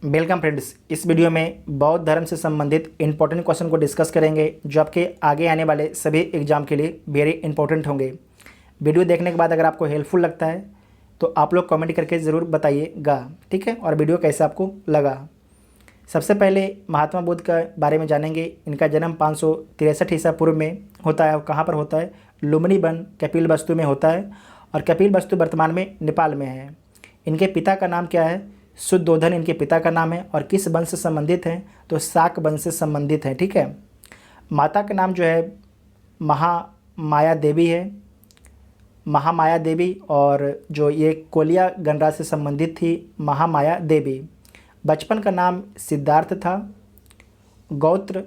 Welcome friends. इस video में बौद्ध धर्म से संबंधित इंपॉर्टेंट क्वेश्चन को डिस्कस करेंगे जो आपके आगे आने वाले सभी एग्जाम के लिए वेरी इंपॉर्टेंट होंगे। वीडियो देखने के बाद अगर आपको हेल्पफुल लगता है तो आप लोग कमेंट करके ज़रूर बताइएगा, ठीक है। और वीडियो कैसा आपको लगा। सबसे पहले महात्मा बुद्ध के बारे में जानेंगे। इनका जन्म 563 ईसा पूर्व में होता है और कहाँ पर होता है? लुम्बिनी वन कपिलवस्तु में होता है और कपिलवस्तु वर्तमान में नेपाल में है। इनके पिता का नाम क्या है? शुद्धोधन इनके पिता का नाम है। और किस वंश से संबंधित हैं? तो शाक वंश से संबंधित हैं, ठीक है। माता का नाम जो है महामाया देवी है, महामाया देवी। और जो ये कोलिया गणराज से संबंधित थी महामाया देवी। बचपन का नाम सिद्धार्थ था, गोत्र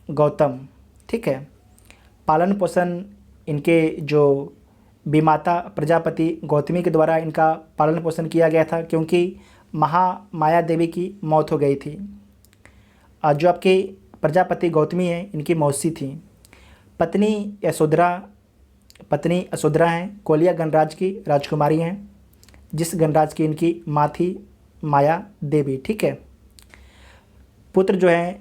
गौतम, ठीक है। पालन पोषण इनके जो विमाता प्रजापति गौतमी के द्वारा इनका पालन पोषण किया गया था, क्योंकि महामाया देवी की मौत हो गई थी। और जो आपके प्रजापति गौतमी हैं इनकी मौसी थी। पत्नी यशोधरा हैं, कोलिया गणराज की राजकुमारी हैं, जिस गणराज की इनकी माँ थी माया देवी, ठीक है। पुत्र जो है,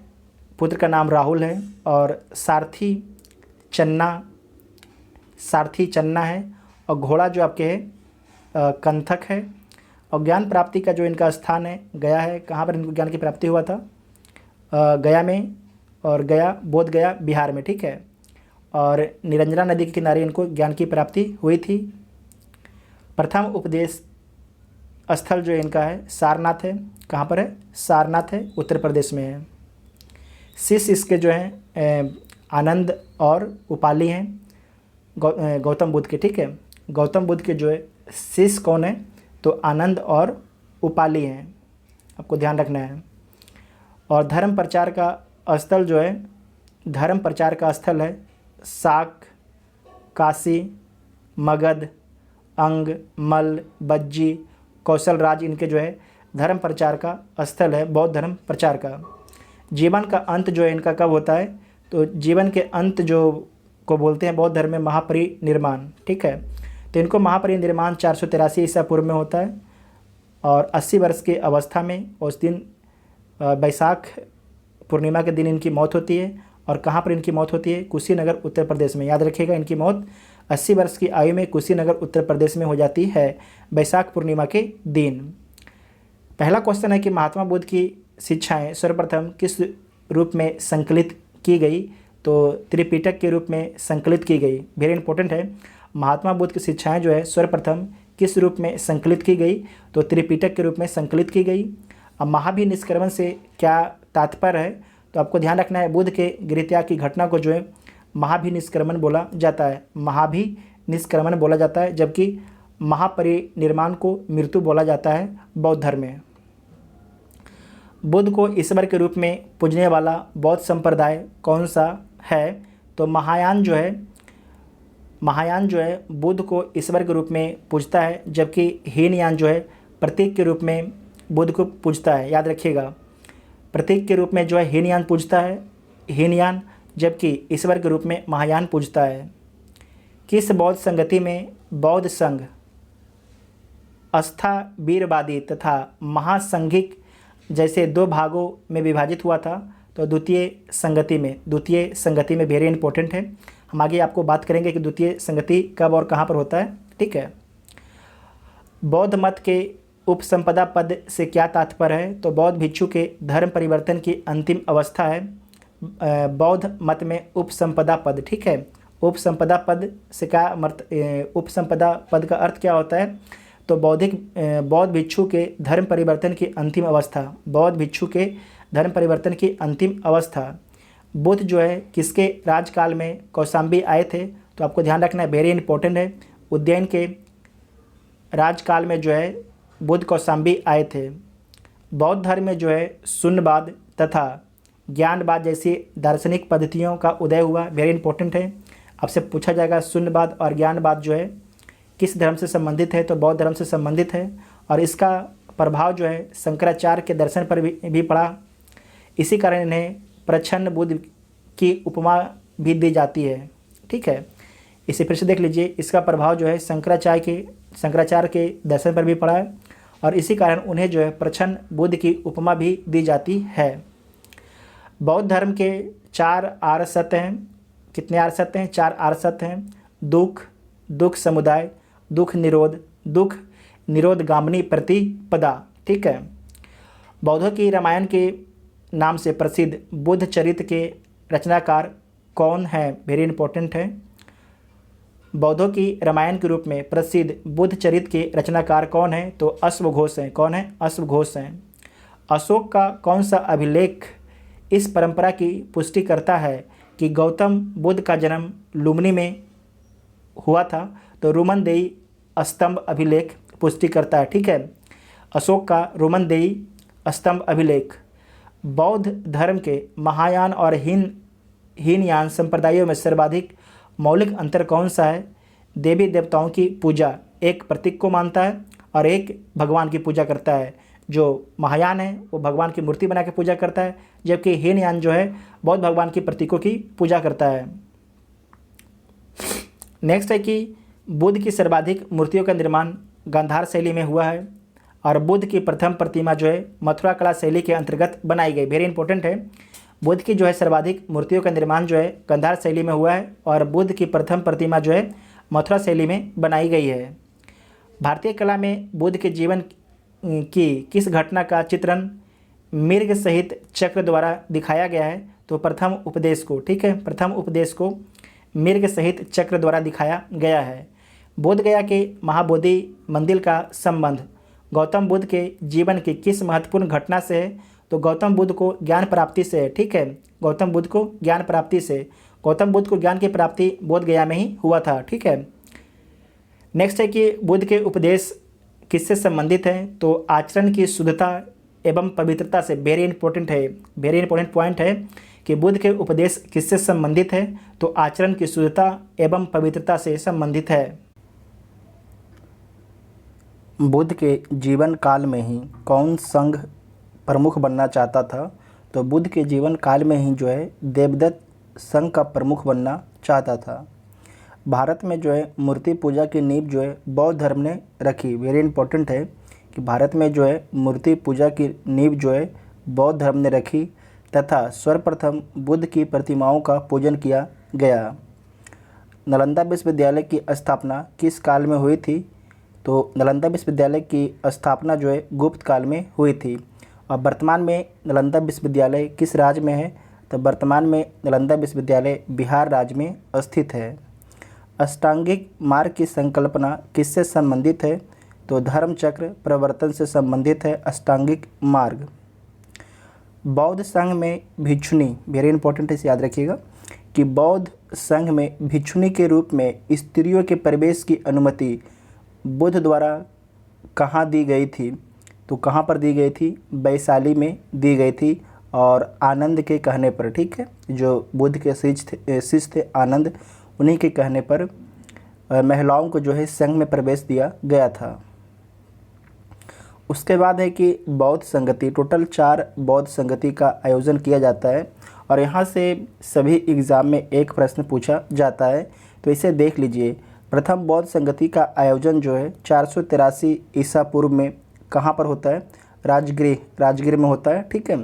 पुत्र का नाम राहुल है और सारथी चन्ना है। और घोड़ा जो आपके है कंथक है। और ज्ञान प्राप्ति का जो इनका स्थान है गया है। कहाँ पर इनको ज्ञान की प्राप्ति हुआ था? गया में। और गया बोध गया बिहार में, ठीक है। और निरंजना नदी के किनारे इनको ज्ञान की प्राप्ति हुई थी। प्रथम उपदेश स्थल जो इनका है सारनाथ है। कहाँ पर है? सारनाथ है, उत्तर प्रदेश में है। शिष्य इसके जो हैं आनंद और उपाली हैं गौतम बुद्ध के, ठीक है। गौतम बुद्ध के जो है शिष्य कौन है? तो आनंद और उपाली हैं, आपको ध्यान रखना है। और धर्म प्रचार का स्थल जो है, धर्म प्रचार का स्थल है शाक, काशी, मगध, अंग, मल, बज्जी, कौशल राज। इनके जो है धर्म प्रचार का स्थल है बौद्ध धर्म प्रचार का। जीवन का अंत जो है इनका कब होता है? तो जीवन के अंत जो को बोलते हैं बौद्ध धर्म में महापरिनिर्वाण, ठीक है। तो इनको महापरिनिर्वाण 483 ईसा पूर्व में होता है और 80 वर्ष की अवस्था में उस दिन बैसाख पूर्णिमा के दिन इनकी मौत होती है। और कहाँ पर इनकी मौत होती है? कुशीनगर, उत्तर प्रदेश में। याद रखिएगा, इनकी मौत 80 वर्ष की आयु में कुशीनगर, उत्तर प्रदेश में हो जाती है बैसाख पूर्णिमा के दिन। पहला क्वेश्चन है कि महात्मा बुद्ध की शिक्षाएँ सर्वप्रथम किस रूप में संकलित की गई? तो त्रिपिटक के रूप में संकलित की गई। वेरी इंपॉर्टेंट है। महात्मा बुद्ध की शिक्षाएं जो है सर्वप्रथम किस रूप में संकलित की गई? तो त्रिपिटक के रूप में संकलित की गई। अब महाभिनिष्क्रमण से क्या तात्पर्य है? तो आपको ध्यान रखना है, बुद्ध के गृहत्याग की घटना को जो है महाभिनिष्क्रमण बोला जाता है। महाभिनिष्क्रमण बोला जाता है, जबकि महापरिनिर्वाण को मृत्यु बोला जाता है बौद्ध धर्म में। बुद्ध को ईश्वर के रूप में पूजने वाला बौद्ध संप्रदाय कौन सा है? तो महायान जो है बुद्ध को ईश्वर के रूप में पूजता है, जबकि हीनयान जो है प्रतीक के रूप में बुद्ध को पूजता है। याद रखिएगा, प्रतीक के रूप में जो है हीनयान पूजता है हीनयान, जबकि ईश्वर के रूप में महायान पूजता है। किस बौद्ध संगति में बौद्ध संघ अस्थावीरवादी तथा महासंघिक जैसे दो भागों में विभाजित हुआ था? तो द्वितीय संगति में। वेरी इंपॉर्टेंट है। हम आगे आपको बात करेंगे कि द्वितीय संगति कब और कहाँ पर होता है, ठीक है। बौद्ध मत के उपसंपदा पद से क्या तात्पर्य है? तो बौद्ध भिक्षु के धर्म परिवर्तन की अंतिम अवस्था है बौद्ध मत में उपसंपदा पद, ठीक है। उपसंपदा पद से क्या उपसंपदा पद का अर्थ क्या होता है? तो बौद्ध भिक्षु के धर्म परिवर्तन की अंतिम अवस्था। बौद्ध भिक्षु के धर्म परिवर्तन की अंतिम अवस्था। बुद्ध जो है किसके राजकाल में कौशाम्बी आए थे? तो आपको ध्यान रखना है, वेरी इंपॉर्टेंट है। उज्जैन के राजकाल में जो है बुद्ध कौशाम्बी आए थे। बौद्ध धर्म में जो है शून्यवाद तथा ज्ञानवाद जैसी दार्शनिक पद्धतियों का उदय हुआ। वेरी इंपॉर्टेंट है, आपसे पूछा जाएगा शून्यवाद और ज्ञानवाद जो है किस धर्म से संबंधित है? तो बौद्ध धर्म से संबंधित है। और इसका प्रभाव जो है शंकराचार्य के दर्शन पर भी पड़ा। इसी कारण इन्हें प्रच्छन्न बुद्ध की उपमा भी दी जाती है, ठीक है। इसे फिर से देख लीजिए, इसका प्रभाव जो है शंकराचार्य के दर्शन पर भी पड़ा है और इसी कारण उन्हें जो है प्रछन्न बुद्ध की उपमा भी दी जाती है। बौद्ध धर्म के 4 आर्य सत्य हैं। कितने आर्य सत्य हैं? 4 आर्य सत्य हैं। दुख, दुख समुदाय, दुख निरोध, दुख निरोधगामिनी प्रतिपदा। ठीक है। बौद्धों की रामायण के नाम से प्रसिद्ध बुद्ध चरित्र के रचनाकार कौन है? वेरी इंपॉर्टेंट है। बौद्धों की रामायण के रूप में प्रसिद्ध बुद्ध चरित्र के रचनाकार कौन है? तो अश्वघोष हैं। कौन है? अश्वघोष हैं। अशोक का कौन सा अभिलेख इस परंपरा की पुष्टि करता है कि गौतम बुद्ध का जन्म लुम्बिनी में हुआ था? तो रुमनदेई स्तंभ अभिलेख पुष्टि करता है। ठीक है। अशोक का रुमनदेई स्तंभ अभिलेख। बौद्ध धर्म के महायान और हीनयान संप्रदायों में सर्वाधिक मौलिक अंतर कौन सा है? देवी देवताओं की पूजा एक प्रतीक को मानता है और एक भगवान की पूजा करता है। जो महायान है वो भगवान की मूर्ति बना के पूजा करता है, जबकि हीनयान जो है बौद्ध भगवान की प्रतीकों की पूजा करता है। नेक्स्ट है कि बुद्ध की सर्वाधिक मूर्तियों का निर्माण गांधार शैली में हुआ है और बुद्ध की प्रथम प्रतिमा जो है मथुरा कला शैली के अंतर्गत बनाई गई। वेरी इंपॉर्टेंट है। बुद्ध की जो है सर्वाधिक मूर्तियों का निर्माण जो है गांधार शैली में हुआ है और बुद्ध की प्रथम प्रतिमा जो है मथुरा शैली में बनाई गई है। भारतीय कला में बुद्ध के जीवन की किस घटना का चित्रण मृग सहित चक्र द्वारा दिखाया गया है? तो प्रथम उपदेश को। ठीक है। प्रथम उपदेश को मृग सहित चक्र द्वारा दिखाया गया है। बोध गया के महाबोधि मंदिर का संबंध गौतम बुद्ध के जीवन की किस महत्वपूर्ण घटना से है? तो गौतम बुद्ध को ज्ञान प्राप्ति से है। ठीक है। गौतम बुद्ध को ज्ञान प्राप्ति से। गौतम बुद्ध को ज्ञान की प्राप्ति बोध गया में ही हुआ था। ठीक है। नेक्स्ट है कि बुद्ध के उपदेश किससे संबंधित हैं? तो आचरण की शुद्धता एवं पवित्रता से। वेरी इंपॉर्टेंट है। वेरी इंपॉर्टेंट पॉइंट है कि बुद्ध के उपदेश किससे संबंधित है? तो आचरण की शुद्धता एवं पवित्रता से संबंधित है। बुद्ध के जीवन काल में ही कौन संघ प्रमुख बनना चाहता था? तो बुद्ध के जीवन काल में ही जो है देवदत्त संघ का प्रमुख बनना चाहता था। भारत में जो है मूर्ति पूजा की नींव जो है बौद्ध धर्म ने रखी। वेरी इंपॉर्टेंट है कि भारत में जो है मूर्ति पूजा की नींव जो है बौद्ध धर्म ने रखी तथा सर्वप्रथम बुद्ध की प्रतिमाओं का पूजन किया गया। नालंदा विश्वविद्यालय की स्थापना किस काल में हुई थी? तो नालंदा विश्वविद्यालय की स्थापना जो है गुप्त काल में हुई थी। और वर्तमान में नालंदा विश्वविद्यालय किस राज्य में है? तो वर्तमान में नालंदा विश्वविद्यालय बिहार राज्य में स्थित है। अष्टांगिक मार्ग की संकल्पना किससे संबंधित है? तो धर्म चक्र प्रवर्तन से संबंधित है अष्टांगिक मार्ग। बौद्ध संघ में भिक्षुनी, वेरी इंपॉर्टेंट है, इसे याद रखिएगा कि बौद्ध संघ में भिक्षुनी के रूप में स्त्रियों के प्रवेश की अनुमति बुद्ध द्वारा कहाँ दी गई थी? तो कहाँ पर दी गई थी? वैशाली में दी गई थी और आनंद के कहने पर। ठीक है। जो बुद्ध के शिष्य थे आनंद, उन्हीं के कहने पर महिलाओं को जो है संघ में प्रवेश दिया गया था। उसके बाद है कि बौद्ध संगति, टोटल 4 बौद्ध संगति का आयोजन किया जाता है और यहाँ से सभी एग्ज़ाम में एक प्रश्न पूछा जाता है, तो इसे देख लीजिए। प्रथम बौद्ध संगति का आयोजन जो है 483 ईसा पूर्व में कहाँ पर होता है? राजगृह में होता है। ठीक है।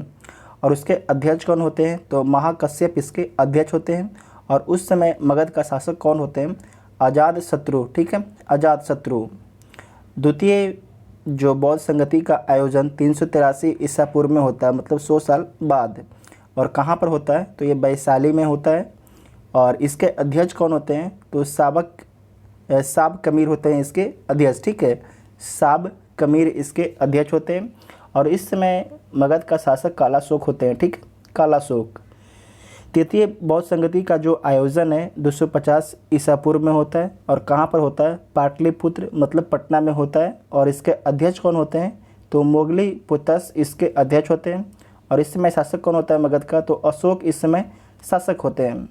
और उसके अध्यक्ष कौन होते हैं? तो महाकश्यप इसके अध्यक्ष होते हैं। और उस समय मगध का शासक कौन होते हैं? अजातशत्रु। ठीक है। अजातशत्रु। द्वितीय जो बौद्ध संगति का आयोजन 383 ईसा पूर्व में होता है, मतलब 100 साल बाद। और कहाँ पर होता है? तो ये वैशाली में होता है। और इसके अध्यक्ष कौन होते हैं? तो साब कमीर होते हैं इसके अध्यक्ष। ठीक है। साब कमीर इसके अध्यक्ष होते हैं। और इस समय मगध का शासक कालाशोक होते हैं। ठीक, कालाशोक। तृतीय बौद्ध संगति का जो आयोजन है 250 ईसा पूर्व में होता है। और कहाँ पर होता है? पाटलिपुत्र, मतलब पटना में होता है। और इसके अध्यक्ष कौन होते हैं? तो मोगली पुतस इसके अध्यक्ष होते हैं। और इस समय शासक कौन होता है मगध का? तो अशोक इस समय शासक होते हैं।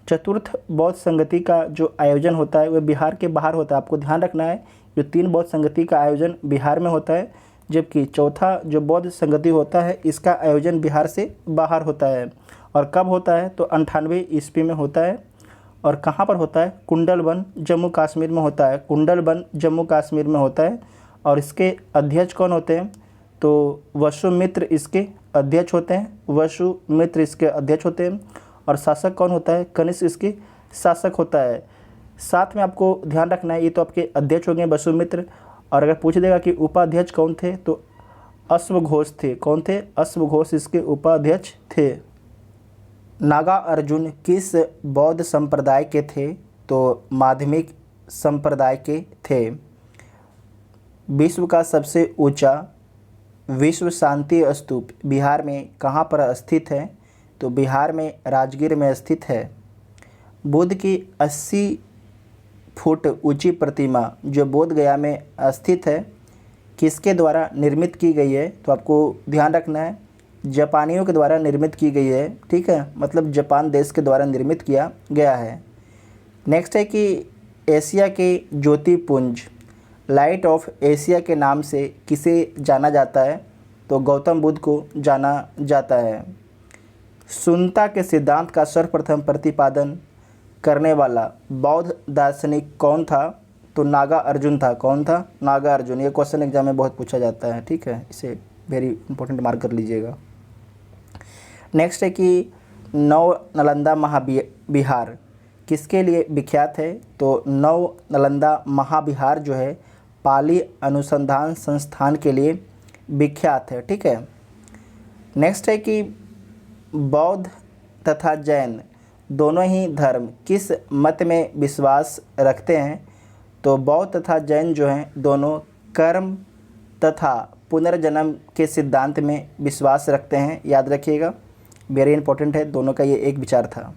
चतुर्थ बौद्ध संगति का जो आयोजन होता है वह बिहार के बाहर होता है। आपको ध्यान रखना है, जो 3 बौद्ध संगति का आयोजन बिहार में होता है, जबकि चौथा जो बौद्ध संगति होता है इसका आयोजन बिहार से बाहर होता है। और कब होता है? तो 98 ईस्वी में होता है। और कहाँ पर होता है? कुंडलवन जम्मू कश्मीर में होता है। कुंडलवन जम्मू कश्मीर में होता है। और इसके अध्यक्ष कौन होते हैं? तो वसुमित्र इसके अध्यक्ष होते हैं, वसुमित्र इसके अध्यक्ष होते हैं। और शासक कौन होता है? कनिष्क इसके शासक होता है। साथ में आपको ध्यान रखना है, ये तो आपके अध्यक्ष हो गए वसुमित्र, और अगर पूछ देगा कि उपाध्यक्ष कौन थे तो अश्वघोष थे। कौन थे? अश्वघोष इसके उपाध्यक्ष थे। नागा अर्जुन किस बौद्ध संप्रदाय के थे? तो माध्यमिक संप्रदाय के थे। विश्व का सबसे ऊंचा विश्व शांति स्तूप बिहार में कहाँ पर स्थित है? तो बिहार में राजगीर में स्थित है। बुद्ध की 80 फुट ऊंची प्रतिमा जो बोध गया में स्थित है किसके द्वारा निर्मित की गई है? तो आपको ध्यान रखना है, जापानियों के द्वारा निर्मित की गई है। ठीक है, मतलब जापान देश के द्वारा निर्मित किया गया है। नेक्स्ट है कि एशिया के ज्योतिपुंज लाइट ऑफ एशिया के नाम से किसे जाना जाता है? तो गौतम बुद्ध को जाना जाता है। शून्यता के सिद्धांत का सर्वप्रथम प्रतिपादन करने वाला बौद्ध दार्शनिक कौन था? तो नागा अर्जुन था। कौन था? नागा अर्जुन। ये क्वेश्चन एग्जाम में बहुत पूछा जाता है। ठीक है, इसे वेरी इंपॉर्टेंट मार्क कर लीजिएगा। नेक्स्ट है कि नव नालंदा महाविहार किसके लिए विख्यात है? तो नव नालंदा महाविहार जो है पाली अनुसंधान संस्थान के लिए विख्यात है। ठीक है। नेक्स्ट है कि बौद्ध तथा जैन दोनों ही धर्म किस मत में विश्वास रखते हैं? तो बौद्ध तथा जैन जो हैं दोनों कर्म तथा पुनर्जन्म के सिद्धांत में विश्वास रखते हैं। याद रखिएगा, वेरी इंपॉर्टेंट है, दोनों का ये एक विचार था।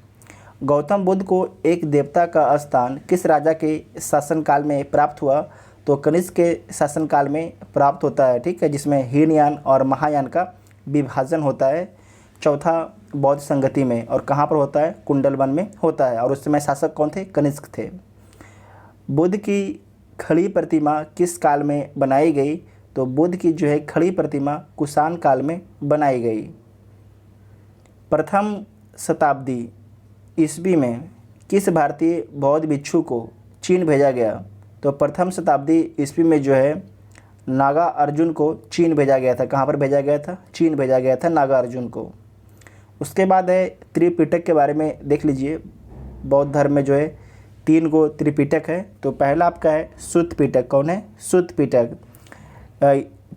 गौतम बुद्ध को एक देवता का स्थान किस राजा के शासनकाल में प्राप्त हुआ? तो कनिष्क के शासनकाल में प्राप्त होता है। ठीक है, जिसमें हीनयान और महायान का विभाजन होता है। चौथा बौद्ध संगति में, और कहाँ पर होता है? कुंडलवन में होता है। और उस समय शासक कौन थे? कनिष्क थे। बुद्ध की खड़ी प्रतिमा किस काल में बनाई गई? तो बुद्ध की जो है खड़ी प्रतिमा कुषाण काल में बनाई गई। प्रथम शताब्दी ईस्वी में किस भारतीय बौद्ध भिक्षु को चीन भेजा गया? तो प्रथम शताब्दी ईस्वी में जो है नागा अर्जुन को चीन भेजा गया था। कहाँ पर भेजा गया था? चीन भेजा गया था नागा अर्जुन को। उसके बाद है त्रिपिटक के बारे में देख लीजिए। बौद्ध धर्म में जो है 3 गो त्रिपिटक है। तो पहला आपका है सुत्त पिटक। कौन है? सुत्त पिटक।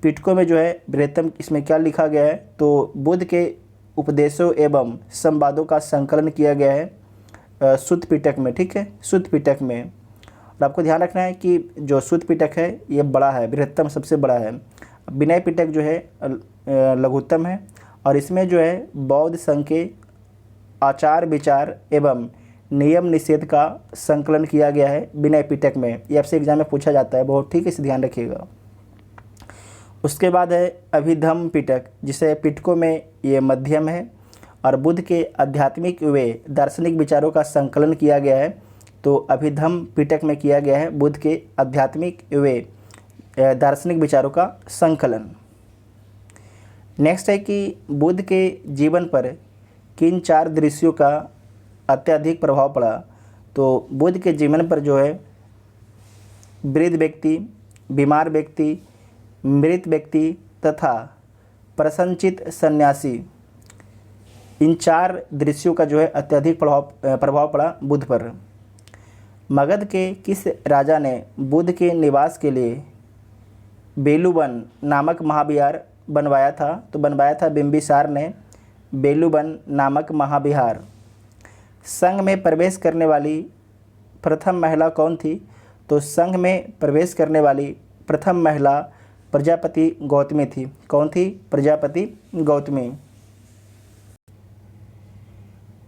पिटकों में जो है बृहत्तम, इसमें क्या लिखा गया है? तो बुद्ध के उपदेशों एवं संवादों का संकलन किया गया है सुत्त पिटक में। ठीक है, सुत्त पिटक में। और आपको ध्यान रखना है कि जो सुत्त पिटक है ये बड़ा है, बृहत्तम सबसे बड़ा है। विनय पिटक जो है लघुत्तम है। और इसमें जो है बौद्ध संघ के आचार विचार एवं नियम निषेध का संकलन किया गया है विनय पिटक में। ये आपसे एग्जाम में पूछा जाता है बहुत। ठीक है, इसे ध्यान रखिएगा। उसके बाद है अभिधम्म पिटक, जिसे पिटकों में ये मध्यम है। और बुद्ध के आध्यात्मिक व दार्शनिक विचारों का संकलन किया गया है। तो अभिधम्म पिटक में किया गया है बुद्ध के आध्यात्मिक व दार्शनिक विचारों का संकलन। नेक्स्ट है कि बुद्ध के जीवन पर किन 4 दृश्यों का अत्यधिक प्रभाव पड़ा? तो बुद्ध के जीवन पर जो है वृद्ध व्यक्ति, बीमार व्यक्ति, मृत व्यक्ति तथा प्रसन्नचित्त सन्यासी, इन 4 दृश्यों का जो है अत्यधिक प्रभाव पड़ा बुद्ध पर। मगध के किस राजा ने बुद्ध के निवास के लिए बेलूवन नामक महाविहार बनवाया था? तो बनवाया था बिंबिसार ने बेलूवन नामक महाविहार। संघ में प्रवेश करने वाली प्रथम महिला कौन थी? तो संघ में प्रवेश करने वाली प्रथम महिला प्रजापति गौतमी थी। कौन थी? प्रजापति गौतमी।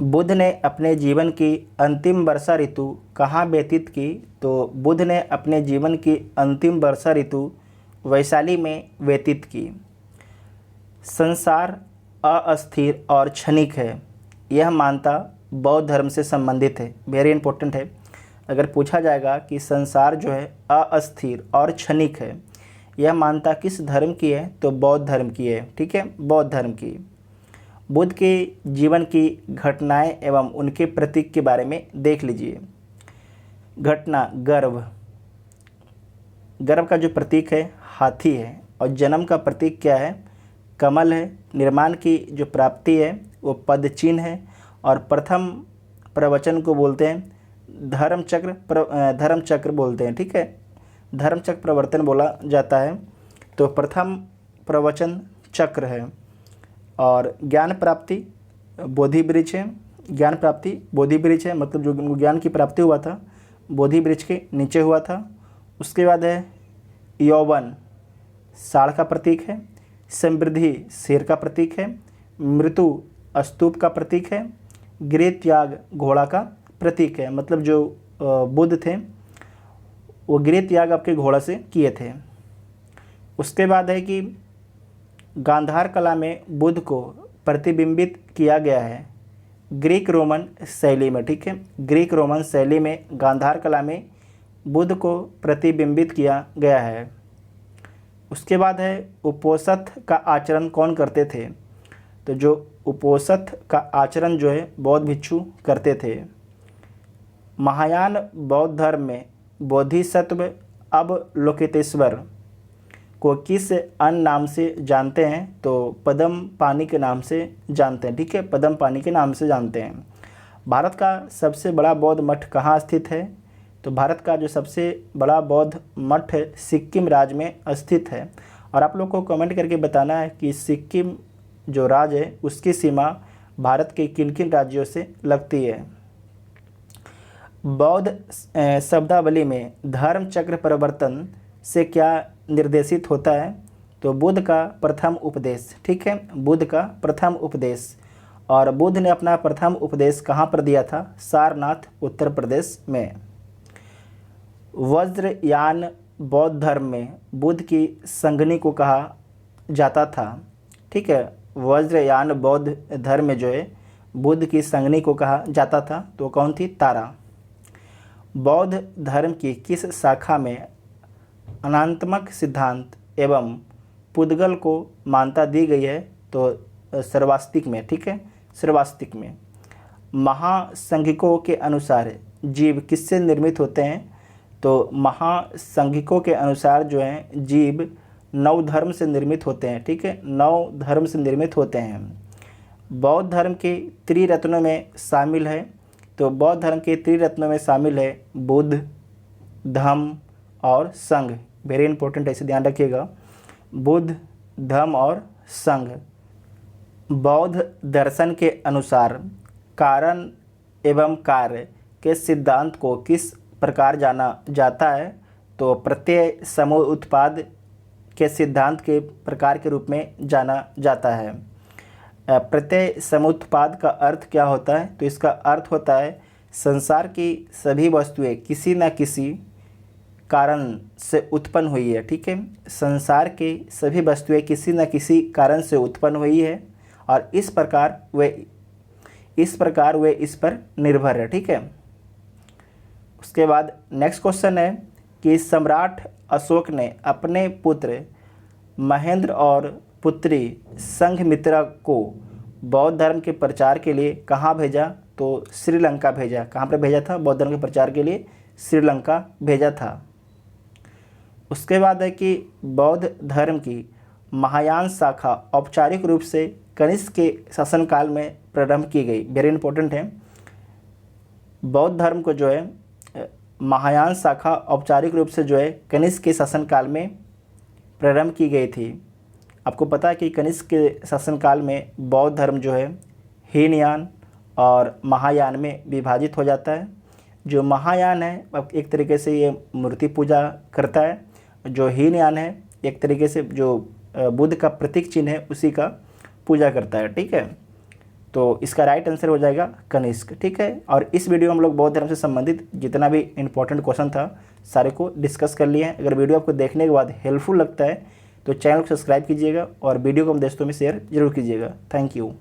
बुद्ध ने अपने जीवन की अंतिम वर्षा ऋतु कहाँ व्यतीत की? तो बुद्ध ने अपने जीवन की अंतिम वर्षा ऋतु वैशाली में व्यतीत की। संसार अस्थिर और क्षणिक है, यह मानता बौद्ध धर्म से संबंधित है। वेरी इंपॉर्टेंट है। अगर पूछा जाएगा कि संसार जो है अस्थिर और क्षणिक है, यह मानता किस धर्म की है? तो बौद्ध धर्म की है। ठीक है, बौद्ध धर्म की। बुद्ध के जीवन की घटनाएं एवं उनके प्रतीक के बारे में देख लीजिए। घटना गर्भ, गर्भ का जो प्रतीक है हाथी है और जन्म का प्रतीक क्या है? कमल है। निर्माण की जो प्राप्ति है वो पद चिन्ह है और प्रथम प्रवचन को बोलते हैं धर्मचक्र बोलते हैं। ठीक है, धर्मचक्र प्रवर्तन बोला जाता है। तो प्रथम प्रवचन चक्र है। और ज्ञान प्राप्ति बोधि वृक्ष है। ज्ञान प्राप्ति बोधि वृक्ष है, मतलब जो ज्ञान की प्राप्ति हुआ था बोधि वृक्ष के नीचे हुआ था। उसके बाद है यौवन साढ़ का प्रतीक है। समृद्धि शेर का प्रतीक है। मृत्यु स्तूप का प्रतीक है। गृह त्याग घोड़ा का प्रतीक है, मतलब जो बुद्ध थे वो गृह त्याग आपके घोड़ा से किए थे। उसके बाद है कि गांधार कला में बुद्ध को प्रतिबिंबित किया गया है ग्रीक रोमन शैली में। ठीक है, ग्रीक रोमन शैली में गांधार कला में बुद्ध को प्रतिबिंबित किया गया है। उसके बाद है उपोषथ का आचरण कौन करते थे? तो जो उपोषथ का आचरण जो है बौद्ध भिक्षु करते थे। महायान बौद्ध धर्म में बोधिसत्व अवलोकितेश्वर को किस अन्य नाम से जानते हैं? तो पद्म पानी के नाम से जानते हैं। ठीक है, पद्म पानी के नाम से जानते हैं। भारत का सबसे बड़ा बौद्ध मठ कहाँ स्थित है? तो भारत का जो सबसे बड़ा बौद्ध मठ है सिक्किम राज्य में स्थित है। और आप लोग को कमेंट करके बताना है कि सिक्किम जो राज्य है उसकी सीमा भारत के किन किन राज्यों से लगती है। बौद्ध शब्दावली में धर्म चक्र परिवर्तन से क्या निर्देशित होता है? तो बुद्ध का प्रथम उपदेश। ठीक है, बुद्ध का प्रथम उपदेश। और बुद्ध ने अपना प्रथम उपदेश कहाँ पर दिया था? सारनाथ उत्तर प्रदेश में। वज्रयान बौद्ध धर्म में बुद्ध की संगनी को कहा जाता था। ठीक है, वज्रयान बौद्ध धर्म में जो है बुद्ध की संगनी को कहा जाता था, तो कौन थी? तारा। बौद्ध धर्म की किस शाखा में अनात्मक सिद्धांत एवं पुद्गल को मान्यता दी गई है? तो सर्वास्तिक में। ठीक है, सर्वास्तिक में। महासंघिकों के अनुसार जीव किससे निर्मित होते हैं? तो महासंघिकों के अनुसार जो है जीव 9 धर्म से निर्मित होते हैं। ठीक है, 9 धर्म से निर्मित होते हैं। बौद्ध धर्म के त्रिरत्नों में शामिल है। तो बौद्ध धर्म के त्रिरत्नों में शामिल है बुद्ध, धम्म और संघ। वेरी इंपॉर्टेंट है, इसे ध्यान रखिएगा, बुद्ध, धम्म और संघ। बौद्ध दर्शन के अनुसार कारण एवं कार्य के सिद्धांत को किस प्रकार जाना जाता है? तो प्रत्यय समूह उत्पाद के सिद्धांत के प्रकार के रूप में जाना जाता है। प्रत्यय समुत्पाद का अर्थ क्या होता है? तो इसका अर्थ होता है संसार की सभी वस्तुएं किसी न किसी कारण से उत्पन्न हुई है। ठीक है, संसार की सभी वस्तुएं किसी न किसी कारण से उत्पन्न हुई है और इस प्रकार वे इस पर निर्भर है। ठीक है, उसके बाद नेक्स्ट क्वेश्चन है कि सम्राट अशोक ने अपने पुत्र महेंद्र और पुत्री संघमित्रा को बौद्ध धर्म के प्रचार के लिए कहाँ भेजा? तो श्रीलंका भेजा। कहाँ पर भेजा था? बौद्ध धर्म के प्रचार के लिए श्रीलंका भेजा था। उसके बाद है कि बौद्ध धर्म की महायान शाखा औपचारिक रूप से कनिष्क के शासनकाल में प्रारंभ की गई। वेरी इंपॉर्टेंट है, बौद्ध धर्म को जो है महायान शाखा औपचारिक रूप से जो है कनिष्क के शासनकाल में प्रारंभ की गई थी। आपको पता है कि कनिष्क के शासनकाल में बौद्ध धर्म जो है हीनयान और महायान में विभाजित हो जाता है। जो महायान है अब एक तरीके से ये मूर्ति पूजा करता है, जो हीनयान है एक तरीके से जो बुद्ध का प्रतीक चिन्ह है उसी का पूजा करता है। ठीक है, तो इसका राइट आंसर हो जाएगा कनिष्क। ठीक है, और इस वीडियो में हम लोग बौद्ध धर्म से संबंधित जितना भी इंपॉर्टेंट क्वेश्चन था सारे को डिस्कस कर लिए हैं। अगर वीडियो आपको देखने के बाद हेल्पफुल लगता है तो चैनल को सब्सक्राइब कीजिएगा और वीडियो को हम दोस्तों में शेयर जरूर कीजिएगा। Thank you.